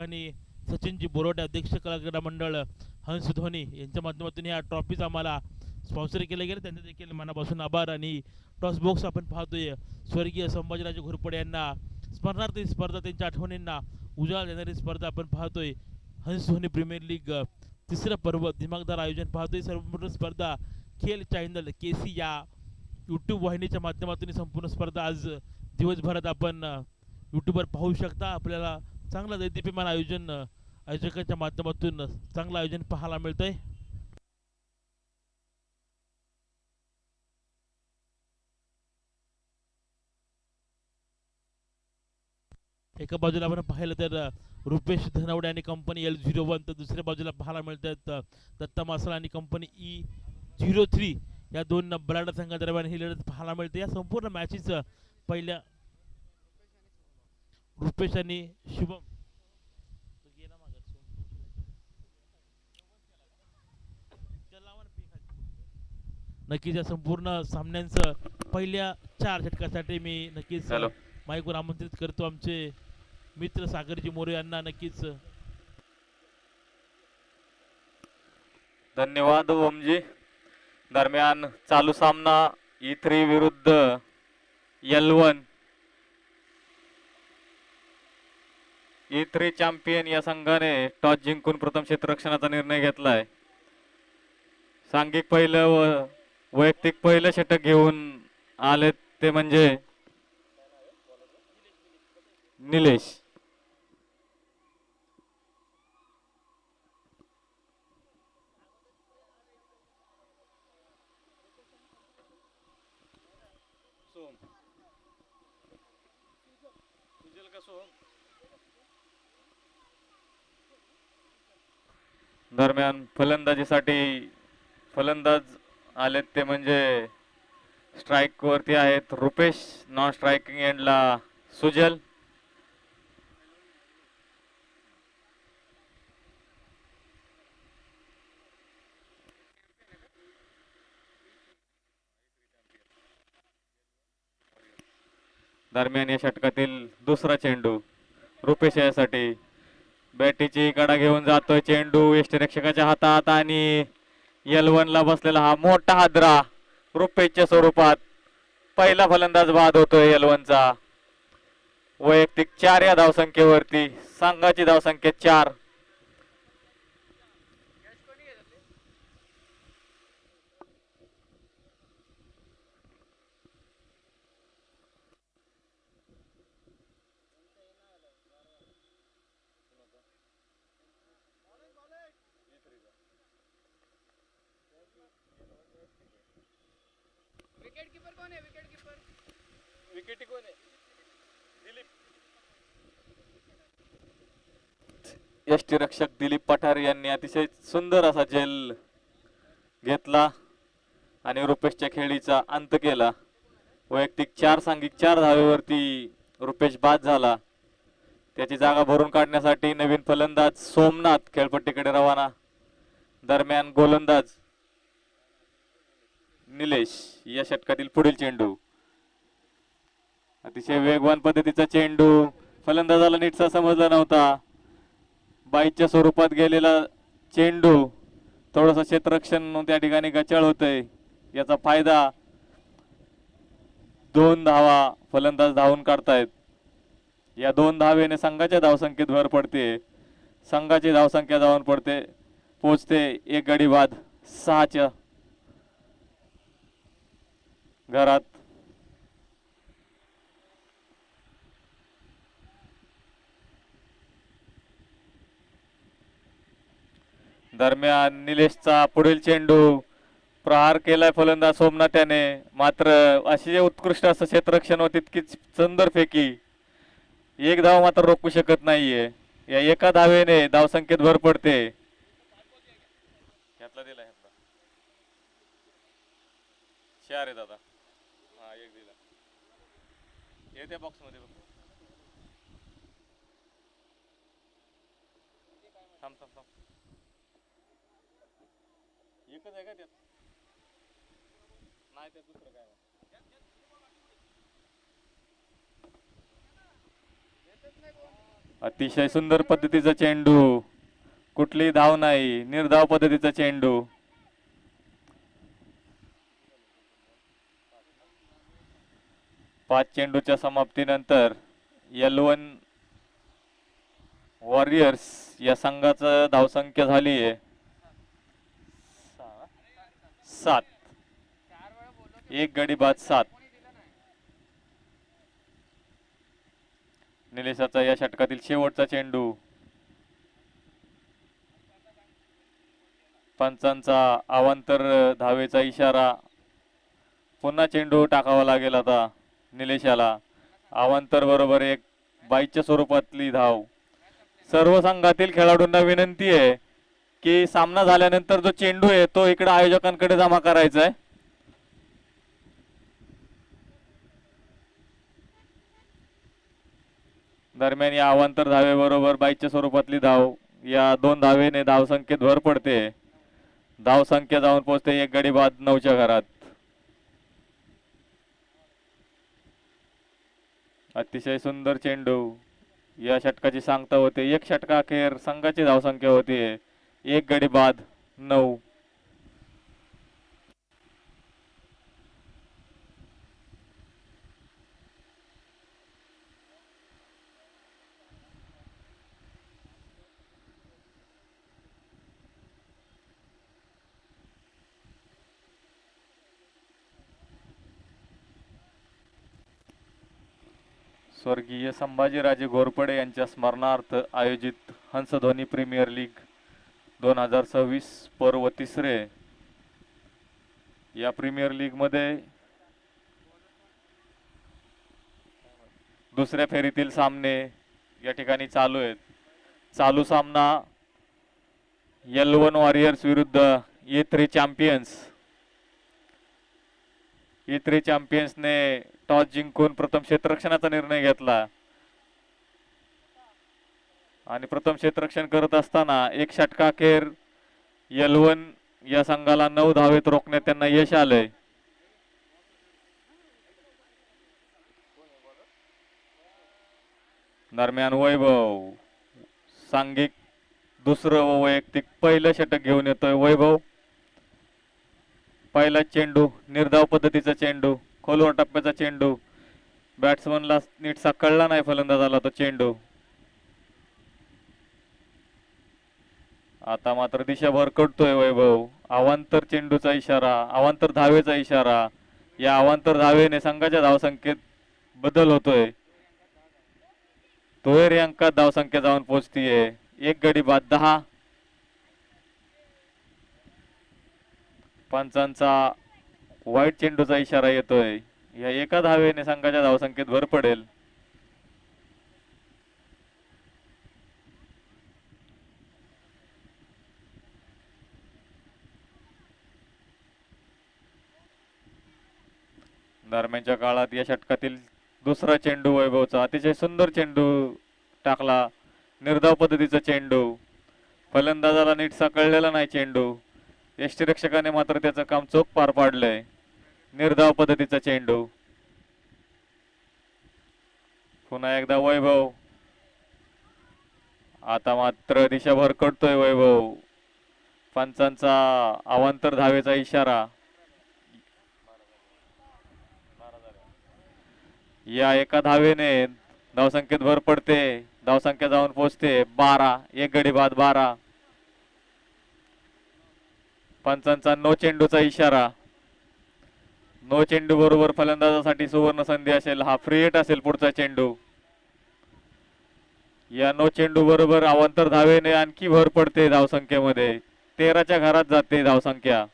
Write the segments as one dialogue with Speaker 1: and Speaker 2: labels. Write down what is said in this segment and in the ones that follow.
Speaker 1: आणि सचिनजी बोरोटे अध्यक्ष कलाक्रीडा मंडळ हंस धोनी यांच्या माध्यमातून या ट्रॉफीज आम्हाला स्पॉन्सर केले गेले, त्यांचे देखील मनापासून आभार. आणि टॉस बॉक्स आपण पाहतोय स्वर्गीय संभाजीराजे घोरपडे यांना स्मरणार्थ ही स्पर्धा, त्यांच्या आठवणींना उजाळा देणारी स्पर्धा आपण पाहतोय. हंस धोनी प्रीमियर लीग तिसरं पर्व दिमागदार आयोजन पाहतोय. सर्वपूर्ण स्पर्धा खेल चॅनल केसी या यूट्यूब वाहिनीच्या माध्यमातून संपूर्ण स्पर्धा आज दिवसभरात आपण यूट्यूबवर पाहू शकता. आपल्याला चांगलं दैदिप्यमान आयोजन आयोजकांच्या माध्यमातून चांगलं आयोजन पाहायला मिळतंय. एका बाजूला आपण पाहिलं तर रुपेश धनवडे आणि कंपनी L01, तर दुसऱ्या बाजूला पाहायला मिळतात दत्ता मासाळ आणि कंपनी E03 या दोन बलाढ्य संघादरम्यान ही लढत पाहायला मिळते. या संपूर्ण मॅचेस पहिल्या रुपेश आणि शुभम नक्कीच या संपूर्ण सामन्यांचं पहिल्या 4 षटकासाठी मी नक्कीच माईकवर आमंत्रित करतो आमचे मित्र सागरजी मोरे यांना. नक्कीच
Speaker 2: धन्यवाद ओमजी. दरम्यान चालू सामना E3 विरुद्ध L1. E3 चॅम्पियन या संघाने टॉस जिंकून प्रथम क्षेत्ररक्षणाचा निर्णय घेतलाय. सांघिक पहिलं व वैयक्तिक पहिलं षटक घेऊन आले ते म्हणजे निलेश. दरम्यान फलंदाजीसाठी फलंदाज आलेत ते म्हणजे स्ट्राइक वरती आहेत रुपेश, नॉन स्ट्रायकिंग एंडला सुजल. दरम्यान या षटकातील दुसरा चेंडू रुपेश यासाठी बॅटीची कडा घेऊन जातोय चेंडू यष्टिरक्षकाच्या हातात आणि L1 ला बसलेला हा मोठा हादरा रुपेशच्या स्वरूपात पहिला फलंदाज बाद होतोय L1 चा. वैयक्तिक 4 या धावसंख्येवरती संघाची धावसंख्या 4. यष्टिरक्षक दिलीप पठार यांनी अतिशय सुंदर असा झेल घेतला आणि रुपेशच्या खेळीचा अंत केला. वैयक्तिक 4 सांघिक 4 धावेवरती रुपेश बाद झाला. त्याची जागा भरून काढण्यासाठी नवीन फलंदाज सोमनाथ खेळपट्टीकडे रवाना. दरम्यान गोलंदाज निलेश. या षटकातील पुढील चेंडू अतिशय वेगवान पद्धतीचा चेंडू फलंदाजाला नीटसा समजला नव्हता. बाईच्या स्वरूपात गेलेला चेंडू थोडस क्षेत्ररक्षण त्या ठिकाणी गचाळ होतंय. याचा फायदा 2 धावा फलंदाज धावून काढतायत. या 2 धावेने संघाच्या धावसंख्येत भर पडते. संघाची धावसंख्या धावून पडते पोहोचते 1 गडी बाद 6च्या घरात. दरम्यान निलेशचा पुढील चेंडू प्रहार केलाय फलंदाज सोमनाथ याने. मात्र अशी उत्कृष्ट असं क्षेत्ररक्षण व तितकीच सुंदर फेकी. 1 धाव मात्र रोखू शकत नाहीये. या एका धावेने धावसंख्येत भर पडते. ह्यातला दिला ह्यातला 4 आहे दादा. हा 1 दिला. येत्या बॉक्स मध्ये बघ. थांब थांब थांब. एकच आहे का त्यात? नाही त्यात दुसरं काय अतिशय सुंदर पद्धतीचा चेंडू, कुठलीही धाव नाही, निर्धाव पद्धतीचा चेंडू. पाच चेंडूच्या समाप्तीनंतर L1 वॉरियर्स या संघाचं धावसंख्या झाली आहे 7. एक गडी बाद 7. निलेशाचा या षटकातील शेवटचा चेंडू, पंचांचा अवांतर धावेचा इशारा. पुन्हा चेंडू टाकावा लागेल आता निलेशाला. अवांतर बरोबर एक बाईच्या स्वरूपातली धाव. सर्व संघातील खेळाडूंना विनंती आहे की सामना झाल्यानंतर जो चेंडू आहे तो इकडे आयोजकांकडे जमा करायचा आहे. दरम्यान या अवांतर धावेबरोबर बाईच्या स्वरूपातली धाव, या 2 धावेने धावसंख्येत भर पडते. धावसंख्या जाऊन पोहोचते 1 गडी बाद 9च्या घरात. अतिशय सुंदर चेंडू. या षटकाची सांगता होते. एक षटकाखेर संघाची धावसंख्या होती 1 गडी बाद 9. स्वर्गीय संभाजीराजे घोरपडे यांच्या स्मरणार्थ आयोजित हंसध्वनी प्रीमियर लीग 2026 पर्व 3. या प्रीमियर लीग मध्ये दुसऱ्या फेरीतील सामने या ठिकाणी चालू आहेत. चालू सामना L1 वॉरियर्स विरुद्ध A3 चॅम्पियन्स. A3 चॅम्पियन्सने टॉस जिंकून प्रथम क्षेत्ररक्षणाचा निर्णय घेतला आणि प्रथम क्षेत्ररक्षण करत असताना एक षटकाखेर L1 या संघाला 9 धावेत रोखण्यात त्यांना यश आलंय. दरम्यान वैभव सांघिक दुसरं व वैयक्तिक पहिलं षटक घेऊन येतोय. वैभव, पहिला चेंडू, निर्धाव पद्धतीचा चेंडू, खोलवर टप्प्याचा चेंडू. बॅट्समनला नीट साकारला नाही फलंदाजाला तो चेंडू. आता मात्र दिशा भरकटतोय वैभव. अवांतर चेंडूचा इशारा, अवांतर धावेचा इशारा. या अवांतर धावेने संघाच्या धावसंख्येत बदल होतोय. दुहेरी अंकात धावसंख्या जाऊन पोहोचतीये 1 गडी बाद 10. पंचांचा वाईट चेंडूचा इशारा येतोय. या एका धावेने संघाच्या धावसंख्येत भर पडेल. दरम्यानच्या काळात या षटकातील दुसरा चेंडू वैभवचा. अतिशय सुंदर चेंडू टाकला, निर्धाव पद्धतीचा चेंडू. फलंदाजाला नीट साकारलेला नाही चेंडू. यष्टिरक्षकाने मात्र त्याचं काम चोख पार पाडलंय. निर्धाव पद्धतीचा चेंडू. पुन्हा एकदा वैभव. आता मात्र दिशा भरकटतोय वैभव. पंचांचा अवांतर धावेचा इशारा. या एका धावेने धावसंख्येत भर पडते. धावसंख्या जाऊन पोहोचते 12. 1 गडी बाद 12. पंचांचा नो चेंडूचा इशारा. नो चेंडू बरोबर फलंदाजासाठी सुवर्ण संधी असेल. हा फ्री हिट असेल पुढचा चेंडू. या नो चेंडू बरोबर अवांतर धावेने आणखी भर पडते धावसंख्येमध्ये. 13च्या घरात जाते धावसंख्या.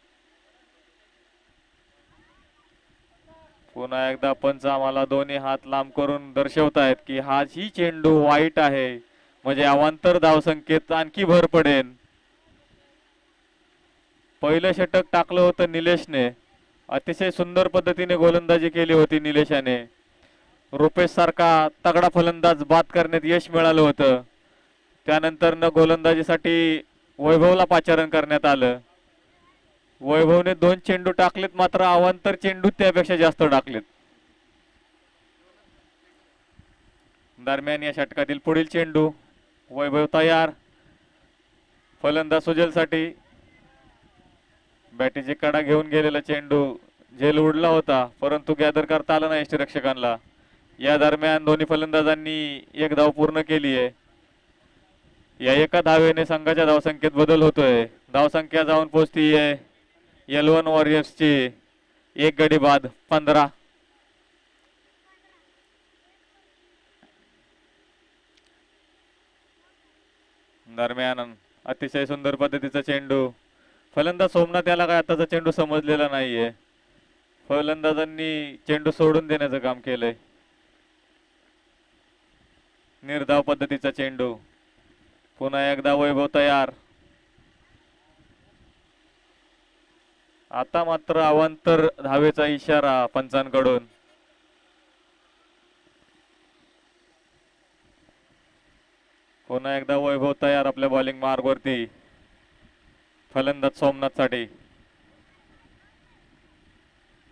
Speaker 2: पुन्हा एकदा पंच आम्हाला दोन्ही हात लांब करून दर्शवतायत की हा ही चेंडू वाईट आहे, म्हणजे अवांतर धावसंख्येत आणखी भर पडेल. पहिलं षटक टाकलं होतं निलेशने. अतिशय सुंदर पद्धतीने गोलंदाजी केली होती निलेशाने. रुपेश सारखा तगडा फलंदाज बाद करण्यात यश मिळालं होतं. त्यानंतर न गोलंदाजीसाठी वैभवला पाचारण करण्यात आलं. वैभवने 2 चेंडू टाकलेत, मात्र अवांतर चेंडू त्यापेक्षा जास्त टाकलेत. दरम्यान या षटकातील पुढील चेंडू, वैभव तयार, फलंदाज सुजलसाठी. बॅटीची कडा घेऊन गेलेला चेंडू झेल उडला होता, परंतु गॅदर करता आला नाही यष्टीरक्षकांना. या दरम्यान दोन्ही फलंदाजांनी एक धाव पूर्ण केली आहे. या एका धावेने संघाच्या धावसंख्येत बदल होतोय. धावसंख्या जाऊन पोहोचती आहे L1 वॉरियर्सची एक गडी बाद 15. दरम्यान अतिशय सुंदर पद्धतीचा चेंडू, फलंदाज सोमनाथ याला काय आताचा चेंडू समजलेला नाहीये. फलंदाजांनी चेंडू सोडून देण्याचं काम केलंय. निर्धाव पद्धतीचा चेंडू, पुन्हा एकदा वैभव तयार. आता मात्र अवांतर धावेचा इशारा पंचांकडून. पुन्हा एकदा वैभव तयार आपल्या बॉलिंग मार्गवरती, फलंदाज सोमनाथ साठी.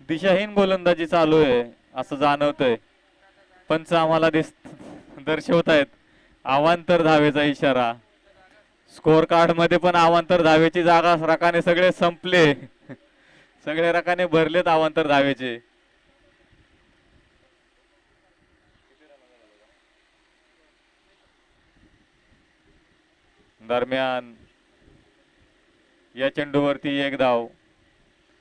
Speaker 2: दिशाहीन गोलंदाजी चालू आहे असं जाणवतंय. पंच आम्हाला दर्शवत आहेत अवांतर धावेचा इशारा. स्कोर कार्ड मध्ये पण अवांतर धावेची जागा रकाने सगळे संपले. सगळे रकाने भरलेत अवांतर धावेचे. दरम्यान या चेंडूवरती एक धाव.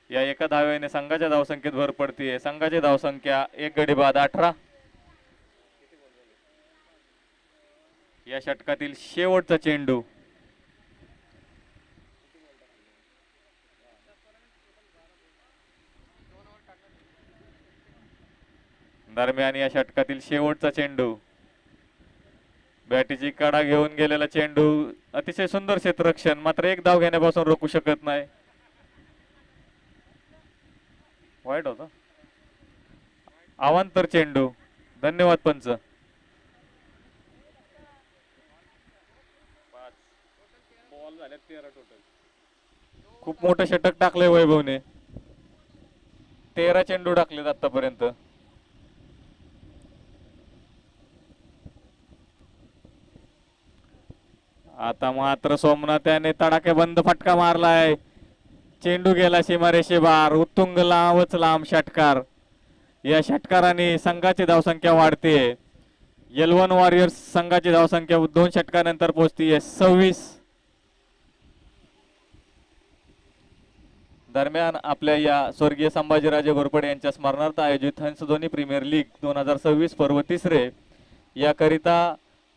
Speaker 2: या एका धावेने संघाच्या धावसंख्येत भर पडतीये. संघाची धावसंख्या एक गडी बाद 18. या षटकातील शेवटचा चेंडू, दरम्यान या षटकातील शेवटचा चेंडू, बॅटीची कडा घेऊन गेलेला चेंडू, अतिशय सुंदर क्षेत्ररक्षण, मात्र एक धाव घेण्यापासून रोखू शकत नाही. वाईट होता. अवांतर चेंडू. धन्यवाद पंच. खूप मोठं षटक टाकलंय वैभवने. 13 चेंडू टाकलेत आतापर्यंत. आता मात्र सोमनाथ याने तडाखे बंद फटका मारलाय. चेंडू गेला सीमारेषेबाहेर. उत्तुंग लांबच लांब षटकार. या षटकाराने संघाची धावसंख्या वाढते. L1 वॉरियर्स संघाची धावसंख्या 2 षटकानंतर पोहोचतीये 26. दरम्यान आपल्या या स्वर्गीय संभाजीराजे घोरपडे यांच्या स्मरणार्थ आयोजित हंसध्वनी प्रीमियर लीग 2026 पर्व 3 याकरिता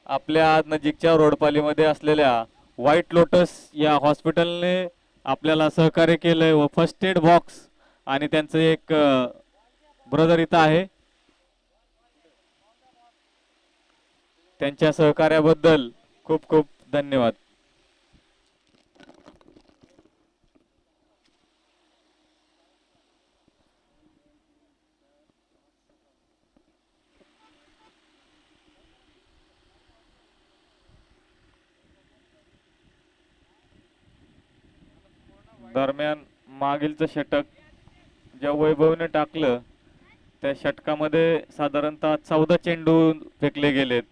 Speaker 2: आपल्या नजीकच्या रोडपालीमध्ये असलेल्या व्हाईट लोटस या हॉस्पिटलने आपल्याला सहकार्य केलंय व फर्स्ट एड बॉक्स आणि त्यांचं एक ब्रदर इथं आहे. त्यांच्या सहकार्याबद्दल खूप खूप धन्यवाद. दरम्यान मागीलचं षटक ज्या वैभवने टाकलं त्या षटकामध्ये साधारणतः 14 चेंडू फेकले गेलेत.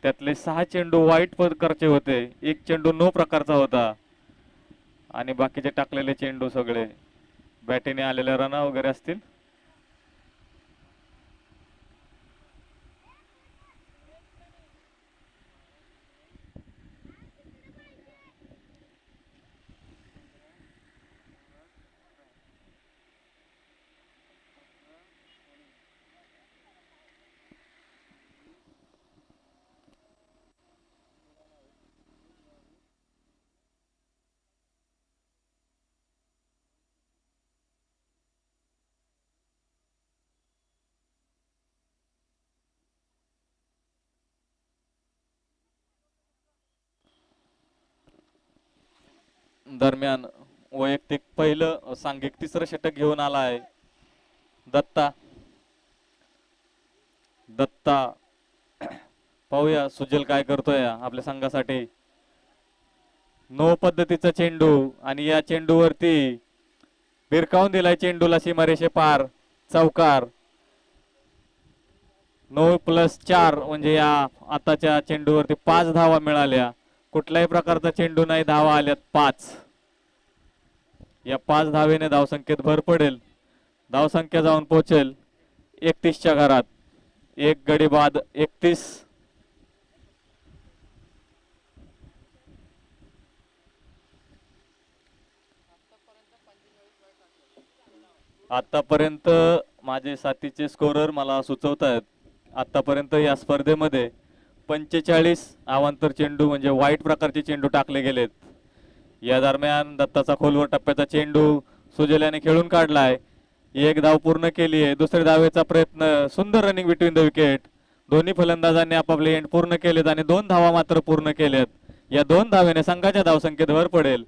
Speaker 2: त्यातले 6 चेंडू व्हाईट प्रकारचे होते, एक चेंडू नो प्रकारचा होता आणि बाकीचे टाकलेले चेंडू सगळे बॅटीने आलेल्या रना वगैरे असतील. दरम्यान वैयक्तिक पहिलं सांघिक 3रं षटक घेऊन आला आहे दत्ता. पाहूया सुजल काय करतोय आपल्या संघासाठी. नो पद्धतीचा चेंडू आणि या चेंडूवरती भिरकावून दिलाय चेंडूला सीमारेषे पार. चौकार. 9+4 म्हणजे या आताच्या चेंडूवरती 5 धावा मिळाल्या. कुठल्याही प्रकारचा चेंडू नाही, धावा आल्यात 5. या 5 धावेने धावसंख्येत भर पडेल. धावसंख्या जाऊन पोहोचेल 31च्या घरात. एक गडी बाद 31. आतापर्यंत माझे साथीचे स्कोरर मला सुचवत आहेत, आतापर्यंत या स्पर्धेमध्ये 45 अवांतर चेंडू म्हणजे वाईट प्रकारचे चेंडू टाकले गेलेत. या दरम्यान दत्ताचा खोलवर टप्प्याचा चेंडू सुजल याने खेळून काढलाय. एक धाव पूर्ण केली आहे. दुसऱ्या धावेचा प्रयत्न, सुंदर रनिंग बिटवीन द विकेट. दोन्ही फलंदाजांनी आपापले एंड पूर्ण केलेत आणि 2 धावा मात्र पूर्ण केल्यात. या 2 धावेने संघाच्या धावसंख्येत भर पडेल.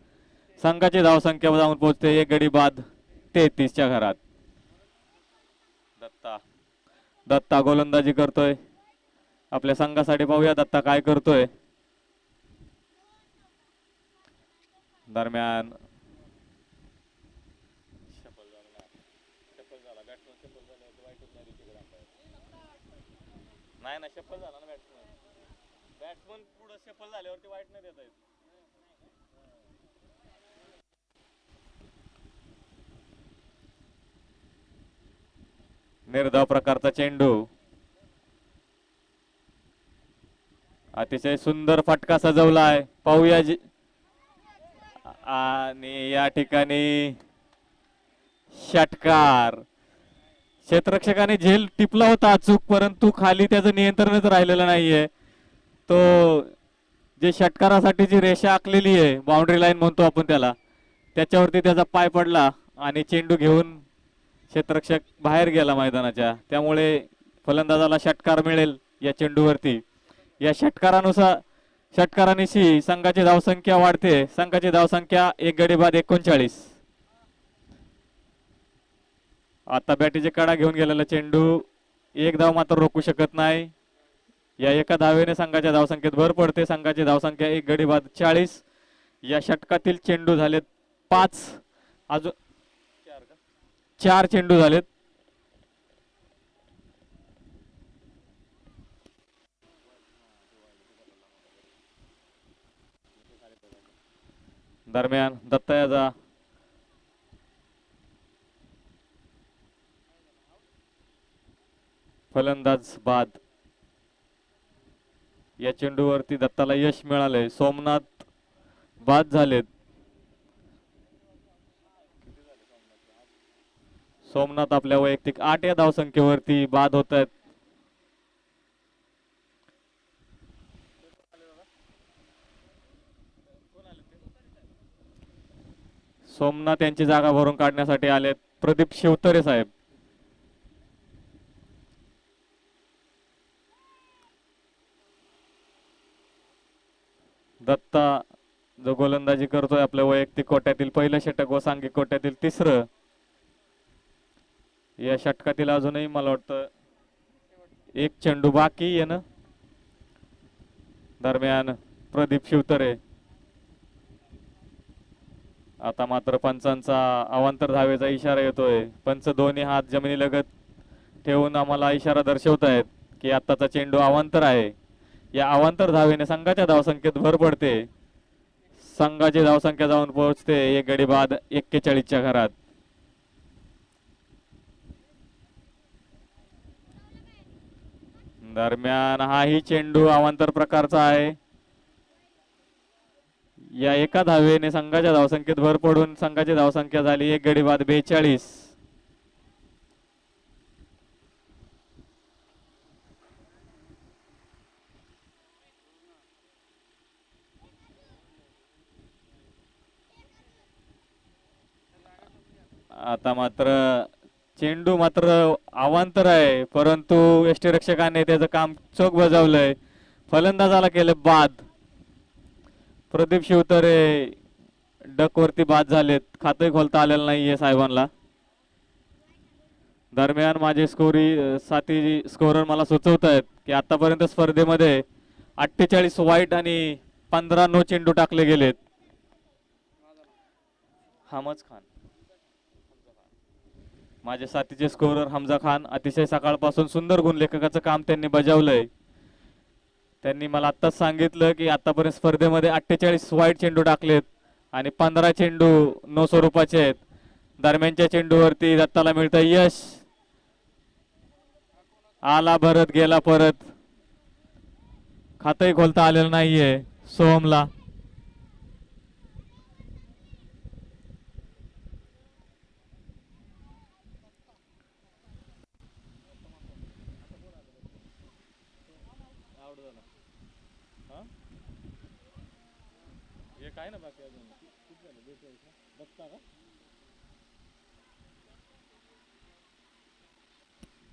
Speaker 2: संघाची धावसंख्या जाऊन पोहोचते एक गडी बाद 33च्या घरात. दत्ता गोलंदाजी करतोय. आपल्या संघासाठी पाहूया दत्ता काय करतोय. दरम्यान नाही ना, शफल झाला ना बॅट्समन पुढे शफल झाल्यावरती वाईट नाही देता येत. निर्धाव प्रकारचा चेंडू, अतिशय सुंदर फटका सजवलाय. पाहूया आणि या ठिकाणी षटकार. क्षेत्ररक्षकाने झेल टिपला होता अचूक, परंतु खाली त्याचं नियंत्रणच राहिलेलं नाहीये. तो जे षटकारासाठी जी रेषा आखलेली आहे, बाउंड्री लाईन म्हणतो आपण त्याला, त्याच्यावरती त्याचा पाय पडला आणि चेंडू घेऊन क्षेत्ररक्षक बाहेर गेला मैदानाच्या. त्यामुळे फलंदाजाला षटकार मिळेल या चेंडूवरती. या षटकारानिशी संघाची धावसंख्या वाढते. संघाची धावसंख्या एक गडी बाद 39. आता बॅटीचे कडा घेऊन गेलेला चेंडू एक धाव मात्र रोखू शकत नाही. या एका धावेने संघाच्या धावसंख्येत भर पडते. संघाची धावसंख्या एक गडी बाद 40. या षटकातील चेंडू झालेत 5. अजून 4 चेंडू झालेत. दरम्यान दत्ता याचा फलंदाज बाद. या चेंडूवरती दत्ताला यश मिळालंय. सोमनाथ बाद झालेत. सोमनाथ आपल्या वैयक्तिक 8 या धावसंख्येवरती बाद होत आहेत. सोमनाथ यांची जागा भरून काढण्यासाठी आलेत प्रदीप शिवतरे साहेब. दत्ता जो गोलंदाजी करतोय आपल्या वैयक्तिक कोट्यातील पहिलं षटक व सांघिक कोट्यातील 3रं. या षटकातील अजूनही मला वाटतं एक चेंडू बाकी आहे ना. दरम्यान प्रदीप शिवतरे. आता मात्र पंचांचा अवांतर धावेचा इशारा येतोय. पंच दोन्ही हात जमिनीलगत ठेवून आम्हाला इशारा दर्शवत आहेत की आताचा चेंडू अवांतर आहे. या अवांतर धावेने संघाच्या धावसंख्येत भर पडते. संघाची धावसंख्या जाऊन पोहोचते एक गडी बाद 41च्या घरात. दरम्यान हाही चेंडू अवांतर प्रकारचा आहे. या एका धावेने संघाच्या धावसंख्येत भर पडून संघाची धावसंख्या झाली एक गडी बाद 42. आता मात्र चेंडू मात्र अवांतर आहे, परंतु यष्टीरक्षकाने त्याचं काम चोख बजावलंय. फलंदाजाला केलं बाद. प्रदीप शिवतरे डकवरती बाद झालेत. खाते खोलता आलेलं नाहीये साहेबांना. दरम्यान माझे साथी स्कोरर मला सुचवत आहेत की आतापर्यंत स्पर्धेमध्ये 48 वाईट आणि 15 नो चेंडू टाकले गेलेत. हमज खान माझे साथीचे स्कोरर हमजा खान अतिशय सकाळपासून सुंदर गुणलेखकाचं काम त्यांनी बजावलंय. त्यांनी मला आत्ताच सांगितलं की आतापर्यंत स्पर्धेमध्ये 48 वाईट चेंडू टाकलेत आणि 15 चेंडू नो स्वरूपाचे आहेत. दरम्यानच्या चेंडूवरती दत्ताला मिळतं यश. आला भरत गेला परत, खातही खोलता आलेलं नाहीये सोहमला. काय ना बाकी अजून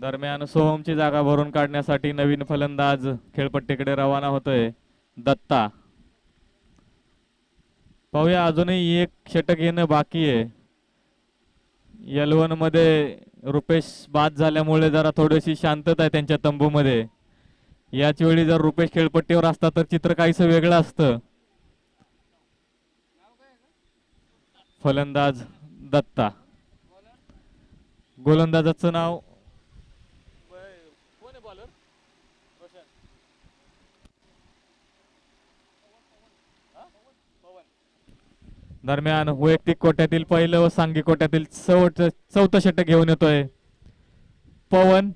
Speaker 2: दरम्यान सोहमची जागा भरून काढण्यासाठी नवीन फलंदाज खेळपट्टीकडे रवाना होतोय दत्ता. पाहूया अजूनही एक षटक येणं बाकी आहे. L1 मध्ये रुपेश बाद झाल्यामुळे जरा थोडीशी शांतता आहे त्यांच्या तंबूमध्ये. याच वेळी जर रुपेश खेळपट्टीवर असता तर चित्र काहीसं वेगळं असतं. फलंदाज दत्ता, गोलंदाजाचं नाव दरम्यान वैयक्तिक कोट्यातील पहिलं व सांघिक कोट्यातील चौथं षटक घेऊन येतोय पवन.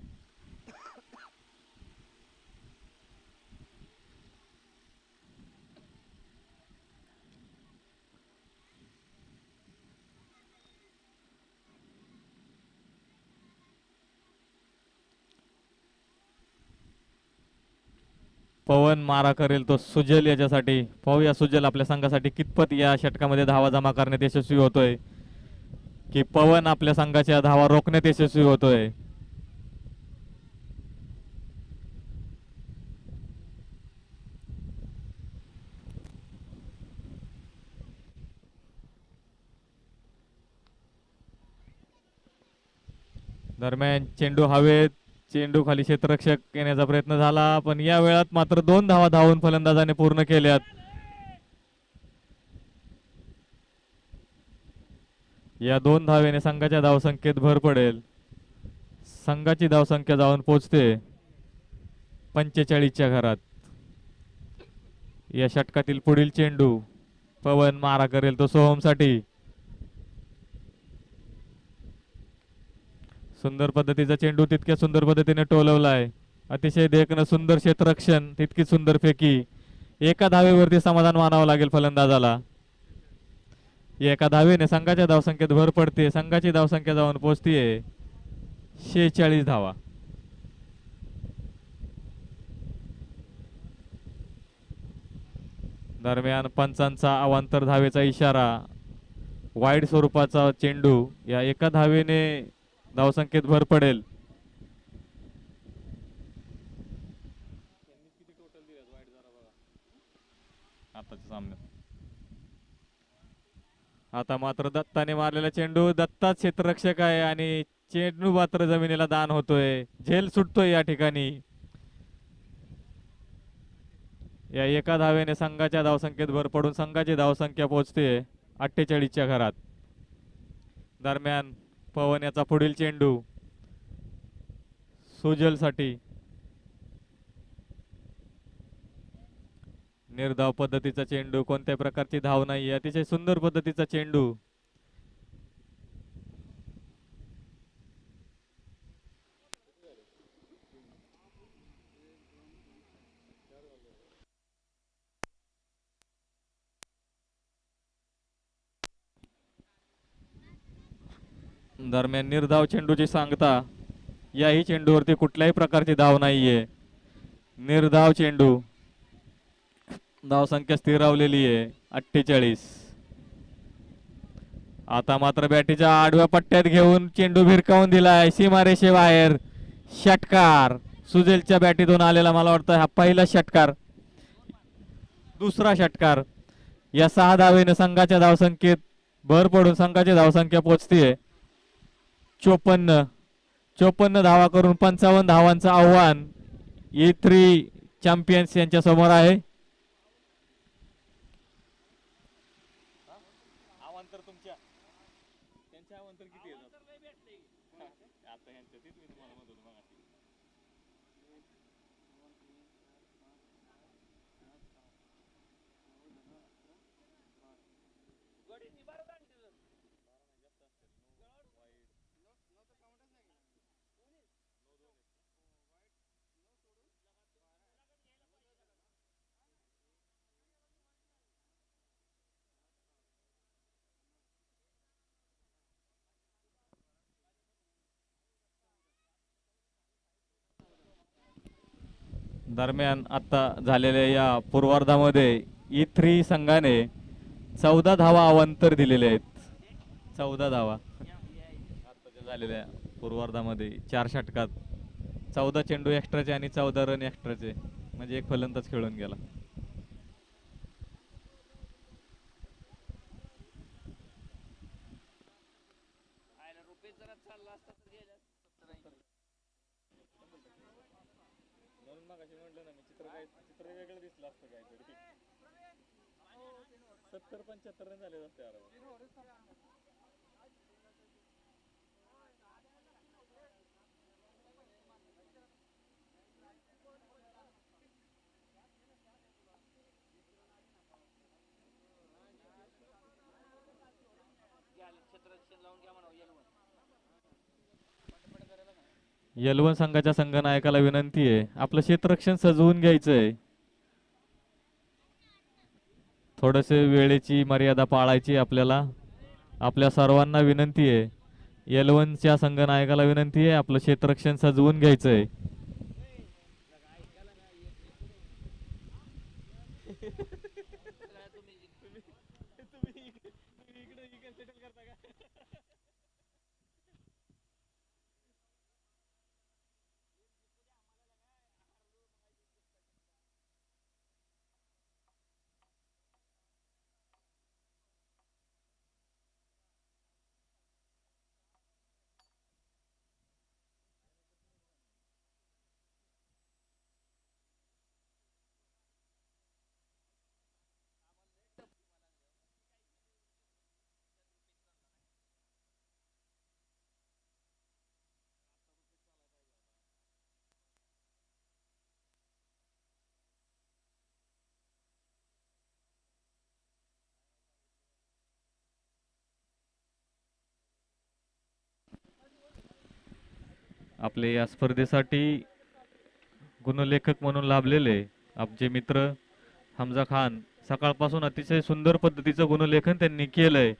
Speaker 2: पवन मारा करेल तो सुजल याच्यासाठी. पाहूया सुजल आपल्या संघासाठी कितपत या षटकामध्ये धावा जमा करण्यात यशस्वी होतोय की पवन आपल्या संघाच्या धावा रोखण्यात यशस्वी होतोय. दरम्यान चेंडू हवेत, चेंडू खाली क्षेत्ररक्षक येण्याचा प्रयत्न झाला पण या वेळात मात्र 2 धावा धावून फलंदाजाने पूर्ण केल्यात. या 2 धावेने संघाच्या धावसंख्येत भर पडेल. संघाची धावसंख्या जाऊन पोहोचते 45च्या घरात. या षटकातील पुढील चेंडू पवन मारा करेल तो सोहमसाठी. सुंदर पद्धतीचा चेंडू तितक्या सुंदर पद्धतीने टोलवलाय. अतिशय देखणं सुंदर क्षेत्ररक्षण, तितकी सुंदर फेकी. एका धावेवरती समाधान मानावं लागेल फलंदाजाला. एका धावेने संघाच्या धावसंख्येत भर पडते. संघाची धावसंख्या जाऊन पोहोचतीये 46 धावा. दरम्यान पंचांचा अवांतर धावेचा इशारा. वाईड स्वरूपाचा चेंडू. या एका धावेने धावसंख्येत भर पडेल. आताच्या सामन्यात आता मात्र दत्ताने मारलेला चेंडू. दत्ता क्षेत्ररक्षक आहे आणि चेंडू मात्र जमिनीला दान होतोय. झेल सुटतोय या ठिकाणी. या एका धावेने संघाच्या धावसंख्येत भर पडून संघाची धावसंख्या पोहोचते 48च्या घरात. दरम्यान पवन याचा पुढील चेंडू सुजल साठी. निर्धाव पद्धतीचा चेंडू, कोणत्या प्रकारची धाव नाही. अतिशय सुंदर पद्धतीचा चेंडू. दरम्यान निर्धाव चेंडूची सांगता. याही चेंडूवरती कुठल्याही प्रकारची धाव नाहीये. निर्धाव चेंडू. धावसंख्या स्थिरावलेली आहे 48. आता मात्र बॅटीच्या आडव्या पट्ट्यात घेऊन चेंडू भिरकावून दिलाय सीमारेषेबाहेर. षटकार सुजलच्या बॅटीतून आलेला. मला वाटतं हा पहिला षटकार, दुसरा षटकार. या 6 धावेने संघाच्या धावसंख्येत भर पडून संघाची धावसंख्या पोहोचतीये 54 धावा करून 55 धावांचं आव्हान E3 चॅम्पियन्स यांच्या समोर आहे. दरम्यान आता झालेल्या या पूर्वार्धामध्ये E3 संघाने 14 धावा अवांतर दिलेले आहेत. 14 धावा आताच्या झालेल्या पूर्वार्धामध्ये 4 षटकात 14 चेंडू एक्स्ट्राचे आणि 14 रन एक्स्ट्राचे, म्हणजे एक फलंदाज खेळून गेला. चित्र वेगळं दिसलं असतं काहीतरी. 70-75 रन झाले असते. यलवन संघाच्या संघनायकाला विनंती आहे, आपलं क्षेत्ररक्षण सजवून घ्यायचंय. थोडसे वेळेची मर्यादा पाळायची आपल्याला. आपल्या सर्वांना विनंती आहे, यलवनच्या संघनायकाला विनंती आहे, आपलं क्षेत्ररक्षण सजवून घ्यायचंय. आपले या स्पर्धेसाठी गुणलेखक म्हणून लाभलेले आमचे मित्र हमजा खान, सकाळपासून अतिशय सुंदर पद्धतीचं गुणलेखन त्यांनी केलंय.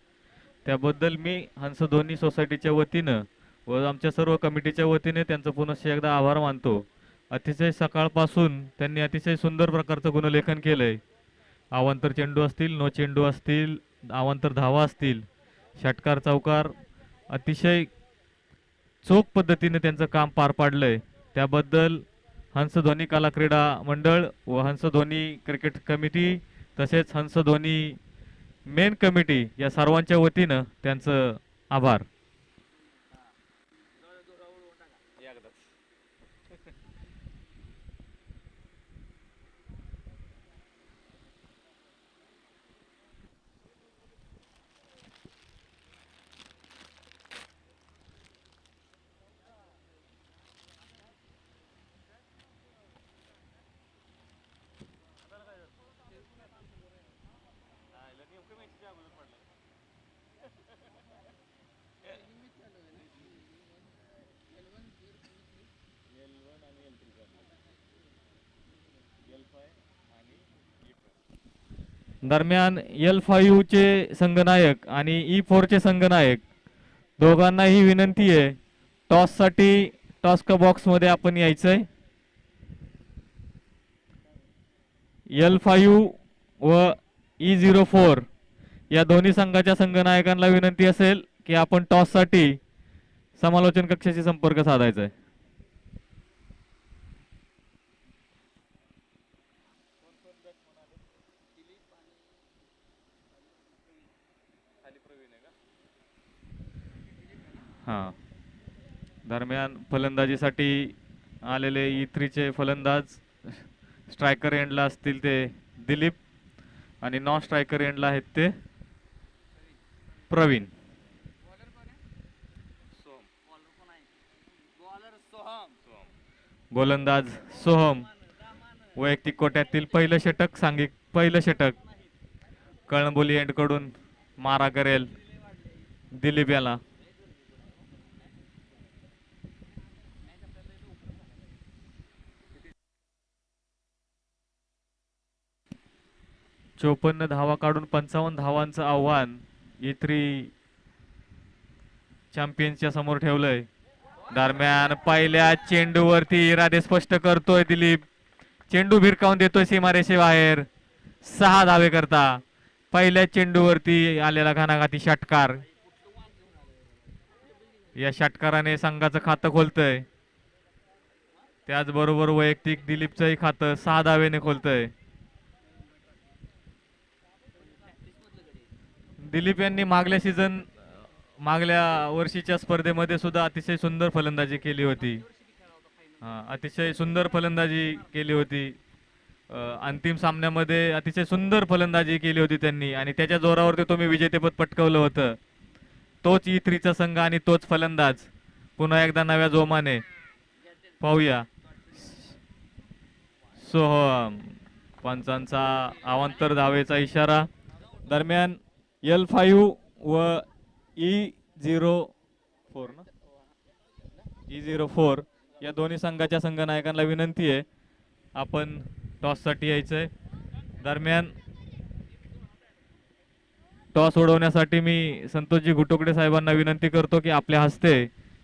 Speaker 2: त्याबद्दल मी हंसध्वनी सोसायटीच्या वतीनं व आमच्या सर्व कमिटीच्या वतीने त्यांचं पुनश्च एकदा आभार मानतो. अतिशय सकाळपासून त्यांनी अतिशय सुंदर प्रकारचं गुणलेखन केलंय. अवांतर चेंडू असतील, नो चेंडू असतील, अवांतर धावा असतील, षटकार चौकार, अतिशय चोख पद्धतीने त्यांचं काम पार पाडलंय. त्याबद्दल हंसध्वनी कला क्रीडा मंडळ व हंसध्वनी क्रिकेट कमिटी तसेच हंसध्वनी मेन कमिटी या सर्वांच्या वतीनं त्यांचं आभार. दरम्यान L5 चे संघनायक आणि E4 चे संघनायक दोघांनाही विनंती आहे, टॉस साठी टॉस का बॉक्स मध्ये आपण यायचंय. L5 व E04 या दोन्ही संघाच्या संघनायकांना विनंती असेल की आपण टॉस साठी समालोचन कक्षाशी संपर्क साधायचा आहे. हां, दरम्यान फलंदाजीसाठी आलेले E3 चे फलंदाज स्ट्रायकर एंडला असतील ते दिलीप आणि नॉन स्ट्रायकर एंडला आहेत ते प्रवीण. गोलंदाज सोहम वैयक्तिक कोट्यातील पहिलं षटक, सांघिक पहिलं षटक कळंबोली एंड कडून मारा करेल दिलीप याला. चोपन्न धावा काढून 55 धावांचं आव्हान E3 चॅम्पियन्सच्या समोर ठेवलंय. दरम्यान पहिल्या चेंडूवरती इरादे स्पष्ट करतोय दिलीप. चेंडू भिरकावून देतोय सीमारेषेबाहेर. 6 धावे करता पहिल्या चेंडूवरती आलेला घणाघाती षटकार. या षटकाराने संघाचं खातं खोलतंय. त्याचबरोबर वैयक्तिक दिलीपचंही खातं 6 धावेने खोलतंय. दिलीप यांनी मागल्या वर्षीच्या स्पर्धेमध्ये सुद्धा अतिशय सुंदर फलंदाजी केली होती. अतिशय सुंदर फलंदाजी केली होती. अंतिम सामन्यामध्ये अतिशय सुंदर फलंदाजी केली होती त्यांनी आणि त्याच्या जोरावरती तुम्ही विजेतेपद पटकावलं होतं. तोच E3चा संघ आणि तोच फलंदाज पुन्हा एकदा नव्या जोमाने पाहूया. सोहम पंचांचा अवांतर धावेचा इशारा. दरम्यान L5 व E04 ना E04 या दोन्ही संघाच्या संघनायकांना विनंती आहे आपण टॉससाठी यायचंय. दरम्यान टॉस उडवण्यासाठी मी संतोषजी घुटुकडे साहेबांना विनंती करतो की आपल्या हस्ते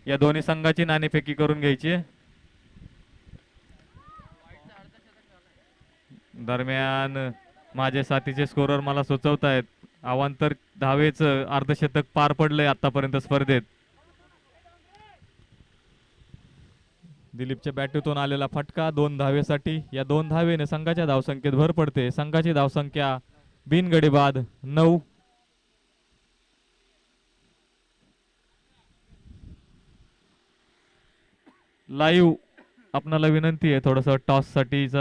Speaker 2: या दोन्ही संघाची नाणेफेकी करून घ्यायची. दरम्यान माझे साथीचे स्कोरर मला सुचवतायत अवांतर धावेचं अर्धशतक पार पडलंय आतापर्यंत स्पर्धेत. दिलीपच्या बॅटूतून आलेला फटका 2 धावेसाठी. या 2 धावेने संघाच्या धावसंख्येत भर पडते. संघाची धावसंख्या बिनगडी बाद 9. लाईव्ह आपणाला विनंती आहे थोडंसं टॉससाठीच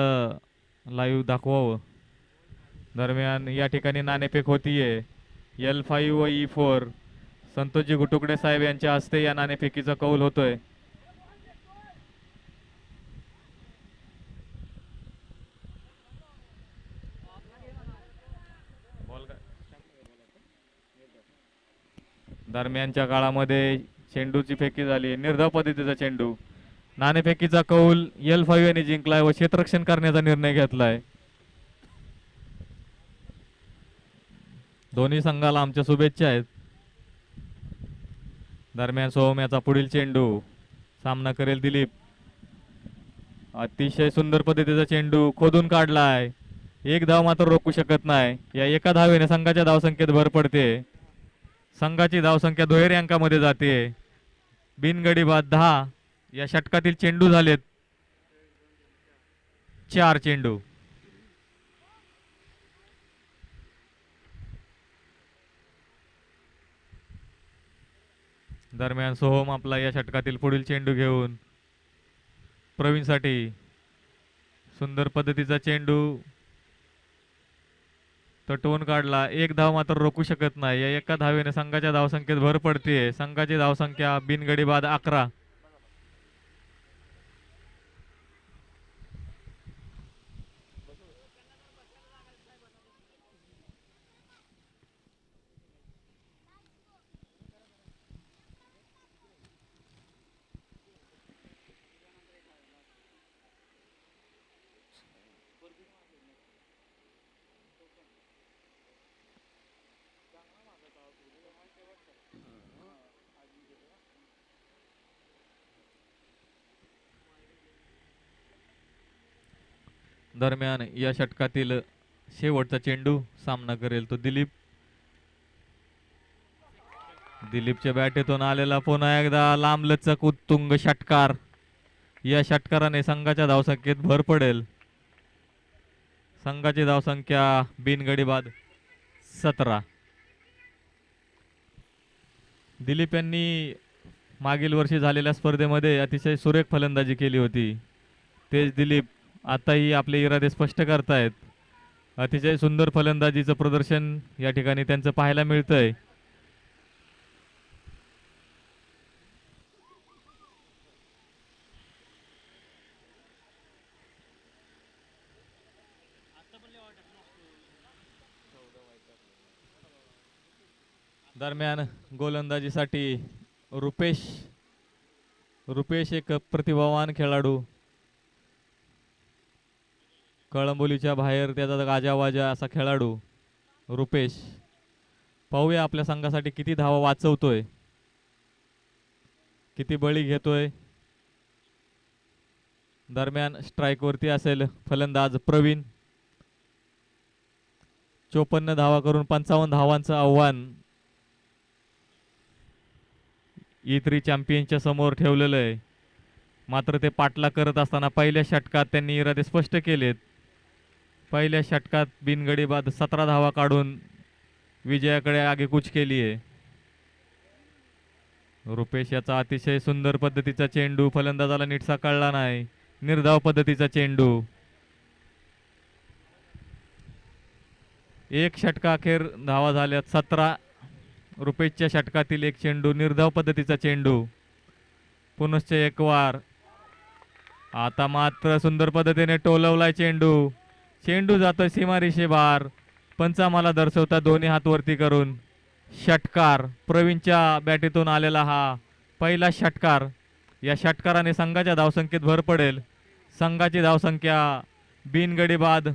Speaker 2: लाईव्ह दाखवावं. दरम्यान या ठिकाणी नाणेफेक होतीये. L5 व E4 संतोषजी घुटुकडे साहेब यांच्या हस्ते या नाणेफेकीचा कौल होतोय. दरम्यानच्या काळामध्ये चेंडूची फेकी झाली. निर्धाव पद्धतीचा चेंडू. नाणेफेकीचा कौल L5 यांनी जिंकलाय व क्षेत्ररक्षण करण्याचा निर्णय घेतलाय. दोन्ही संघाला आमच्या शुभेच्छा आहेत. दरम्यान सोहम्याचा पुढील चेंडू. सामना करेल दिलीप. अतिशय सुंदर पद्धतीचा चेंडू खोदून काढलाय. एक धाव मात्र रोखू शकत नाही. या एका धावेने संघाच्या धावसंख्येत भर पडते. संघाची धावसंख्या दुहेरी अंकामध्ये जाते. बिनगडी बाद 10. या षटकातील चेंडू झालेत 4 चेंडू. दरम्यान सोहम आपला या षटकातील पुढील चेंडू घेऊन प्रवीणसाठी सुंदर पद्धतीचा चेंडू तटवून काढला. एक धाव मात्र रोखू शकत नाही. या एका धावेने संघाच्या धावसंख्येत भर पडते. संघाची धावसंख्या बिनगडी बाद 11. दरम्यान या षटकातील शेवटचा चेंडू सामना करेल तो दिलीप. दिलीपच्या बॅटेतून आलेला पुन्हा एकदा लांबलचक उत्तुंग षटकार. या षटकाराने संघाच्या धावसंख्येत भर पडेल. संघाची धावसंख्या बिनगडी बाद 17. दिलीप यांनी मागील वर्षी झालेल्या स्पर्धेमध्ये अतिशय सुरेख फलंदाजी केली होती. तेच दिलीप आताही आपले इरादे स्पष्ट करतायत. अतिशय सुंदर फलंदाजीचं प्रदर्शन या ठिकाणी त्यांचं पाहायला मिळतंय.
Speaker 3: दरम्यान गोलंदाजीसाठी रुपेश रुपेश एक प्रतिभावान खेळाडू, कळंबोलीच्या बाहेर त्याचा गाजावाजा असा खेळाडू रुपेश. पाहूया आपल्या संघासाठी किती धावा वाचवतोय, किती बळी घेतोय. दरम्यान स्ट्राइक वरती असेल फलंदाज प्रवीण. 54 धावा करून 55 धावांचं आव्हान E3 चॅम्पियनच्या समोर ठेवलेलं आहे. मात्र ते पाठला करत असताना पहिल्या षटकात त्यांनी इरादे स्पष्ट केलेत. पहिल्या षटकात बिनगडी बाद 17 धावा काढून विजयाकडे आगेकूच केली आहे. रुपेश याचा अतिशय सुंदर पद्धतीचा चेंडू फलंदाजाला नीटसा कळला नाही. निर्धाव पद्धतीचा चेंडू. एक षटकाखेर धावा झाल्यात 17. रुपेशच्या षटकातील एक चेंडू निर्धाव पद्धतीचा चेंडू. पुनश्च एक वार. आता मात्र सुंदर पद्धतीने टोलवलाय चेंडू. चेंडू जातोय सीमारेषे बार. पंच आम्हाला दर्शवता दोन्ही हात वरती करून षटकार. प्रवीणच्या बॅटीतून आलेला हा पहिला षटकार. या षटकाराने संघाच्या धावसंख्येत भर पडेल. संघाची धावसंख्या बिनगडी बाद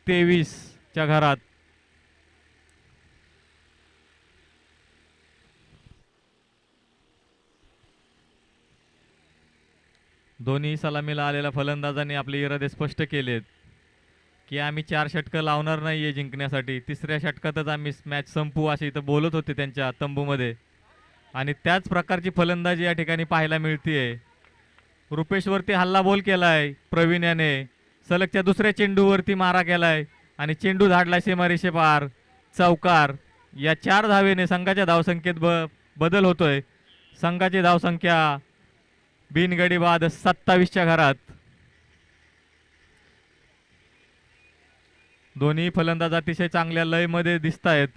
Speaker 3: 23 च्या घरात. दोन्ही सलामीला आलेल्या फलंदाजांनी आपले इरादे स्पष्ट केलेत की आम्ही 4 षटकं लावणार नाहीये जिंकण्यासाठी. तिसऱ्या षटकातच आम्ही मॅच संपवू असे इथं बोलत होते त्यांच्या तंबूमध्ये. आणि त्याच प्रकारची फलंदाजी या ठिकाणी पाहायला मिळतीये. रुपेशवरती हल्लाबोल केलाय प्रवीण याने. सलगच्या दुसऱ्या चेंडूवरती मारा केलाय आणि चेंडू धाडला सीमारेषे पार. चौकार. या 4 धावेने संघाच्या धावसंख्येत बदल होतोय. संघाची धावसंख्या बिनगडी बाद 27 च्या घरात. दोन्ही फलंदाज अतिशय चांगल्या लयमध्ये दिसत आहेत.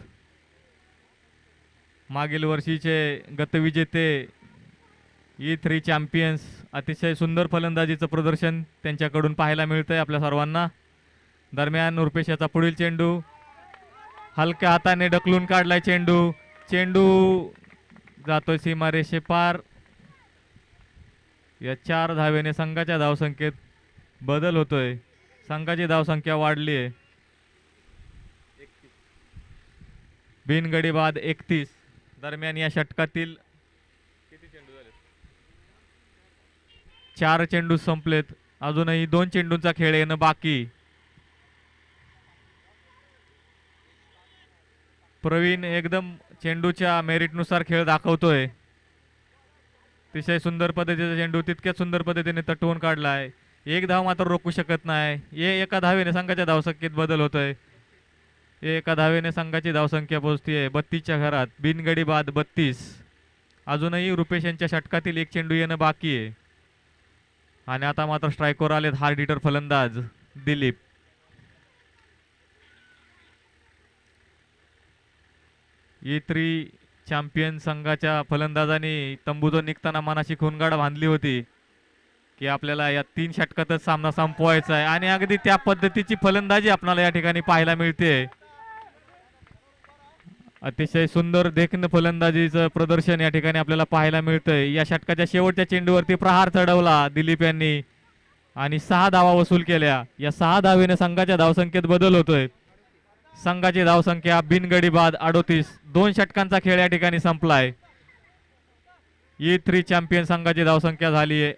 Speaker 3: मागील वर्षीचे गतविजेते E3 चॅम्पियन्स. अतिशय सुंदर फलंदाजीचं प्रदर्शन त्यांच्याकडून पाहायला मिळतंय आपल्या सर्वांना. दरम्यान रुपेश याचा पुढील चेंडू हलक्या हाताने ढकलून काढलाय चेंडू. चेंडू जातोय सीमारेषे पार. या 4 धावेने संघाच्या धावसंख्येत बदल होतोय. संघाची धावसंख्या वाढली आहे. बिनगडी बाद 31. दरम्यान या षटकातील किती चेंडू झाले? 4 चेंडू संपलेत. अजूनही 2 चेंडूंचा खेळ येणं बाकी. प्रवीण एकदम चेंडूच्या मेरिटनुसार खेळ दाखवतोय. अतिशय सुंदर पद्धतीचा चेंडू तितक्याच सुंदर पद्धतीने तटवून काढलाय. एक धाव मात्र रोखू शकत नाही. एका धावेने संघाच्या धावसंख्येत बदल होतोय. एका धावेने संघाची धावसंख्या पोहोचतीये 32 च्या घरात. बिनगडी बाद 32. अजूनही रुपेश यांच्या षटकातील एक चेंडू येणं बाकी आहे. आणि आता मात्र स्ट्राईकवर आलेत हार्ड हिटर फलंदाज दिलीप. E3 चॅम्पियन संघाच्या फलंदाजांनी तंबूतून निघताना मनाशी खूनगाड बांधली होती की आपल्याला या 3 षटकातच सामना संपवायचा आहे. आणि अगदी त्या पद्धतीची फलंदाजी आपल्याला या ठिकाणी पाहायला मिळते. अतिशय सुंदर देखणं फलंदाजीचं प्रदर्शन या ठिकाणी आपल्याला पाहायला मिळतंय. या षटकाच्या शेवटच्या चेंडूवरती प्रहार चढवला दिलीप यांनी आणि 6 धावा वसूल केल्या. या 6 धावेने संघाच्या धावसंख्येत बदल होतोय. संघाची धावसंख्या बिनगडी बाद 38. 2 षटकांचा खेळ या ठिकाणी संपलाय. E3 चॅम्पियन संघाची धावसंख्या झाली आहे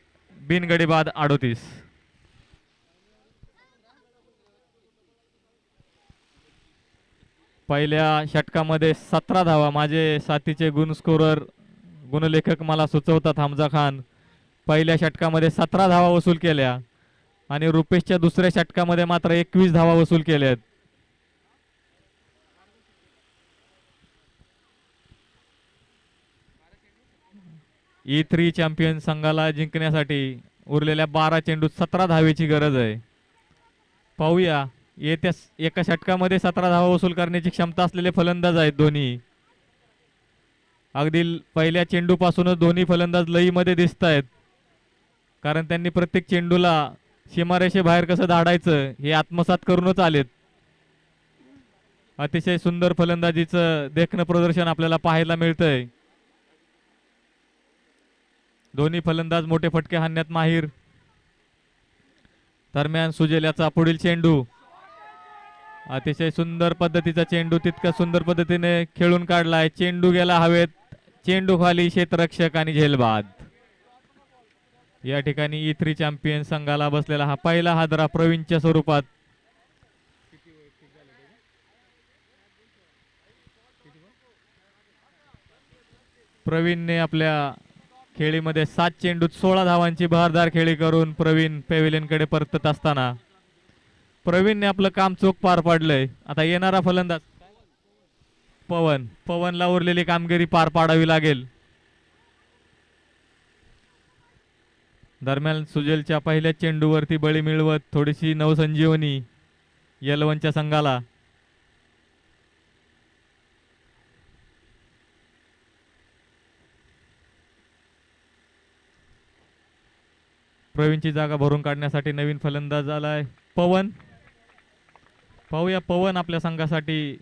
Speaker 3: बिनगडी बाद 38. पहिल्या षटकामध्ये 17 धावा. माझे साथीचे गुणस्कोरर गुणलेखक मला सुचवतात हमजा खान. पहिल्या षटकामध्ये 17 धावा वसूल केल्या आणि रुपेशच्या दुसऱ्या षटकामध्ये मात्र 21 धावा वसूल केल्यात. E3 चॅम्पियन संघाला जिंकण्यासाठी उरलेल्या 12 चेंडूत 17 धावेची गरज आहे. पाहूया. येत्या एका षटकामध्ये 17 धावा वसूल करण्याची क्षमता असलेले फलंदाज आहेत दोन्ही. अगदी पहिल्या चेंडूपासूनच दोन्ही फलंदाज लईमध्ये दिसत आहेत. कारण त्यांनी प्रत्येक चेंडूला सीमारेषे बाहेर कसं धाडायचं हे आत्मसात करूनच आलेत. अतिशय सुंदर फलंदाजीचं देखणं प्रदर्शन आपल्याला पाहायला मिळतंय. दोन्ही फलंदाज मोठे फटके हाणण्यात माहीर. दरम्यान सुजल याचा पुढील चेंडू, अतिशय सुंदर पद्धतीचा चेंडू, तितक्या सुंदर पद्धतीने खेळून काढलाय. चेंडू गेला हवेत, चेंडू खाली, क्षेत्ररक्षक आणि झेलबाद. या ठिकाणी E3 चॅम्पियन संघाला बसलेला हा पहिला हादरा प्रवीणच्या स्वरूपात. प्रवीणने आपल्या खेळीमध्ये 7 चेंडूत 16 धावांची बहारदार खेळी करून प्रवीण पॅव्हिलियनकडे परतत असताना प्रवीणने आपलं काम चोख पार पाडलंय. आता येणारा फलंदाज पवनला उरलेली कामगिरी पार पाडावी लागेल. दरम्यान सुजलच्या पहिल्या चेंडूवरती बळी मिळवत थोडीशी नवसंजीवनी येलवनच्या संघाला. प्रवीणची जागा भरून काढण्यासाठी नवीन फलंदाज आलाय पवन. पाहूया पवन आपल्या संघासाठी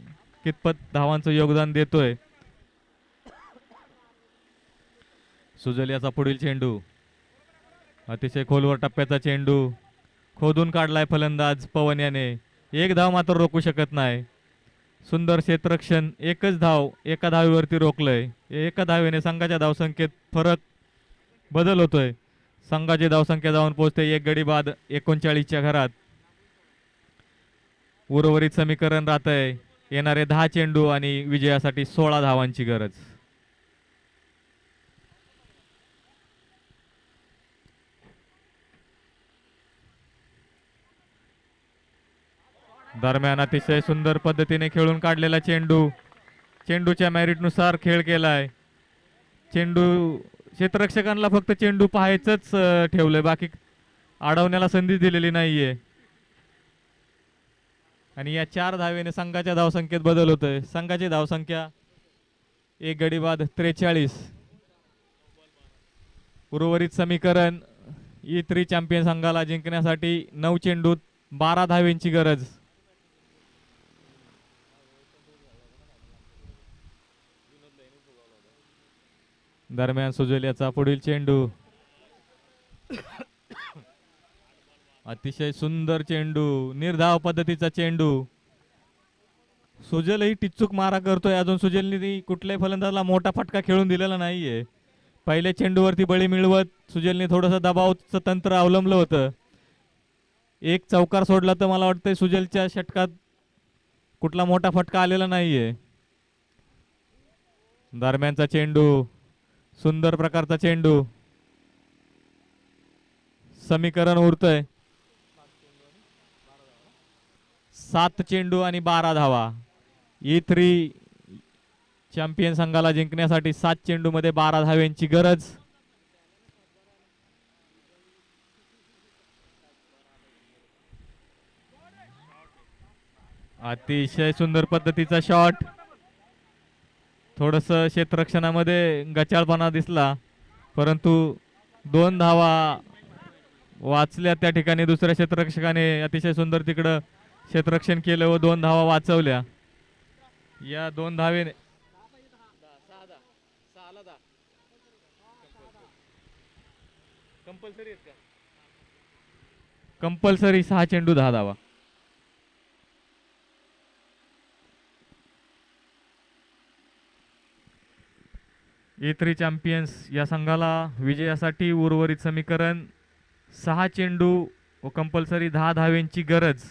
Speaker 3: कितपत धावांचं योगदान देतोय. सुजल याचा पुढील चेंडू, अतिशय खोलवर टप्प्याचा चेंडू खोदून काढलाय फलंदाज पवन याने. एक धाव मात्र रोखू शकत नाही. सुंदर क्षेत्ररक्षण, एकच धाव एका धावेवरती रोखलंय. एका धावेने संघाच्या धावसंख्येत फरक बदल होतोय. संघाची धावसंख्या जाऊन पोहोचते 1 गडी बाद 39च्या घरात. उर्वरित समीकरण राहतंय येणारे 10 चेंडू आणि विजयासाठी 16 धावांची गरज. दरम्यान अतिशय सुंदर पद्धतीने खेळून काढलेला चेंडू, चेंडूच्या मेरिटनुसार खेळ केलाय. चेंडू क्षेत्ररक्षकांना फक्त चेंडू पाहायचंच ठेवलंय, बाकी अडवण्याला संधी दिलेली नाहीये. आणि या 4 धावेने संघाच्या धावसंख्येत बदल होतोय. संघाची धावसंख्या 1 गडी बाद 43. उर्वरित समीकरण E3 चॅम्पियन संघाला जिंकण्यासाठी 9 चेंडूत 12 धावेंची गरज. दरम्यान सुजल याचा पुढील चेंडू, अतिशय सुंदर चेंडू, निर्धाव पद्धतीचा चेंडू. सुजलही टिच्चूक मारा करतोय. अजून सुजलने कुठल्याही फलंदाजाला मोठा फटका खेळून दिलेला नाहीये. पहिल्या चेंडूवरती बळी मिळवत सुजलने थोडंसं दबावचं तंत्र अवलंबलं होतं. एक चौकार सोडला तर मला वाटतंय सुजलच्या षटकात कुठला मोठा फटका आलेला नाहीये. दरम्यानचा चेंडू, सुंदर प्रकारचा चेंडू, समीकरण उरतंय 7 चेंडू आणि 12 धावा. E3 चॅम्पियन संघाला जिंकण्यासाठी 7 चेंडू मध्ये 12 धाव्यांची गरज. अतिशय सुंदर पद्धतीचा शॉट. थोडस क्षेत्ररक्षणामध्ये गचाळपणा दिसला, परंतु 2 धावा वाचल्या त्या ठिकाणी. दुसऱ्या क्षेत्ररक्षकाने अतिशय सुंदर तिकडं क्षेत्ररक्षण केलं व 2 धावा वाचवल्या. या 2 धावेने कंपल्सरी 6 चेंडू 10 धावा. E3 चॅम्पियन्स या संघाला विजयासाठी उर्वरित समीकरण 6 चेंडू व कंपल्सरी 10 धावेंची गरज.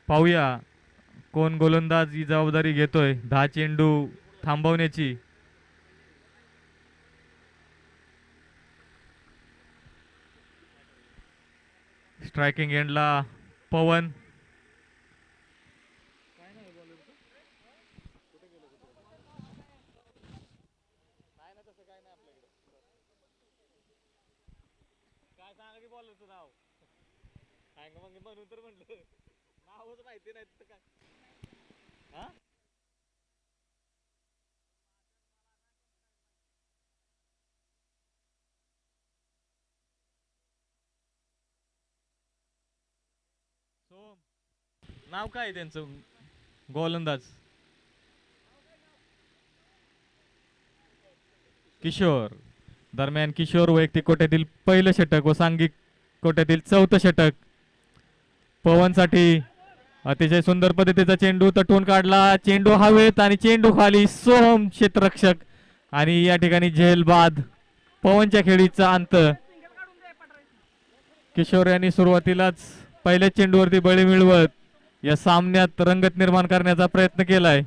Speaker 3: पाहूया कोण गोलंदाज ही जबाबदारी घेतोय 10 चेंडू थांबवण्याची. स्ट्रायकिंग एंडला पवन. नाव काय त्यांचं गोलंदाज? किशोर. दरम्यान किशोर वैयक्तिक कोट्यातील पहिलं षटक व सांघिक कोट्यातील चौथं षटक. पवनसाठी अतिशय सुंदर पद्धतीचा चेंडू तटवून काढला. चेंडू हवेत आणि चेंडू खाली. सोहम क्षेत्ररक्षक आणि या ठिकाणी झेल बाद. पवनच्या खेळीचा अंत. किशोर यांनी सुरुवातीलाच पहिल्या चेंडूवरती बळी मिळवत या सामन्यात रंगत निर्माण करण्याचा प्रयत्न केलाय.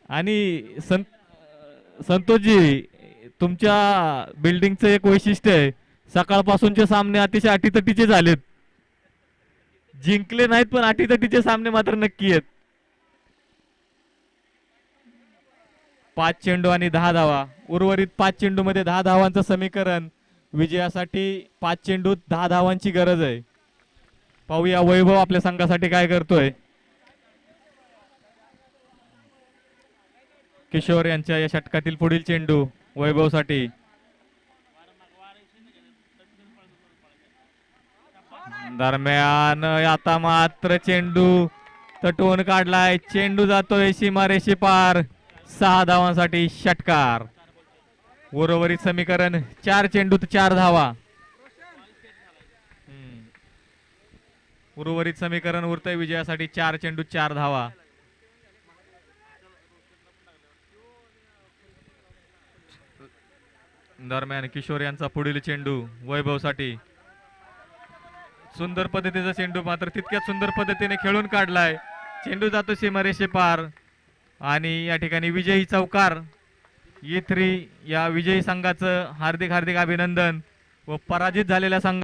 Speaker 3: आणि संतोषजी, तुमच्या बिल्डिंगचं एक वैशिष्ट्य आहे, सकाळपासूनचे सामने अतिशय अटीतटीचे झालेत. जिंकले नाहीत पण अटीतटीचे सामने मात्र नक्की आहेत. 5 चेंडू आणि 10 धावा. उर्वरित 5 चेंडू मध्ये 10 धावांचं समीकरण. विजयासाठी 5 चेंडूत 10 धावांची गरज आहे. पाहूया वैभव आपल्या संघासाठी काय करतोय. किशोर यांच्या या षटकातील पुढील चेंडू वैभवसाठी. दरम्यान आता मात्र चेंडू तटवून काढलाय. चेंडू जातोय सीमारेषे पार. 6 धावांसाठी षटकार. उर्वरित समीकरण 4 चेंडूत 4 धावा. उर्वरित समीकरण उरतंय विजयासाठी 4 चेंडूत 4 धावा. दरम्यान किशोर यांचा पुढील चेंडू वैभवसाठी. सुंदर पद्धतीचा चेंडू मात्र तितक्याच सुंदर पद्धतीने खेळून काढलाय. चेंडू जातो सीमारेषे पार आणि या ठिकाणी विजयी चौकार. E3 या विजयी संघाचं हार्दिक हार्दिक अभिनंदन व पराजित झालेल्या संघ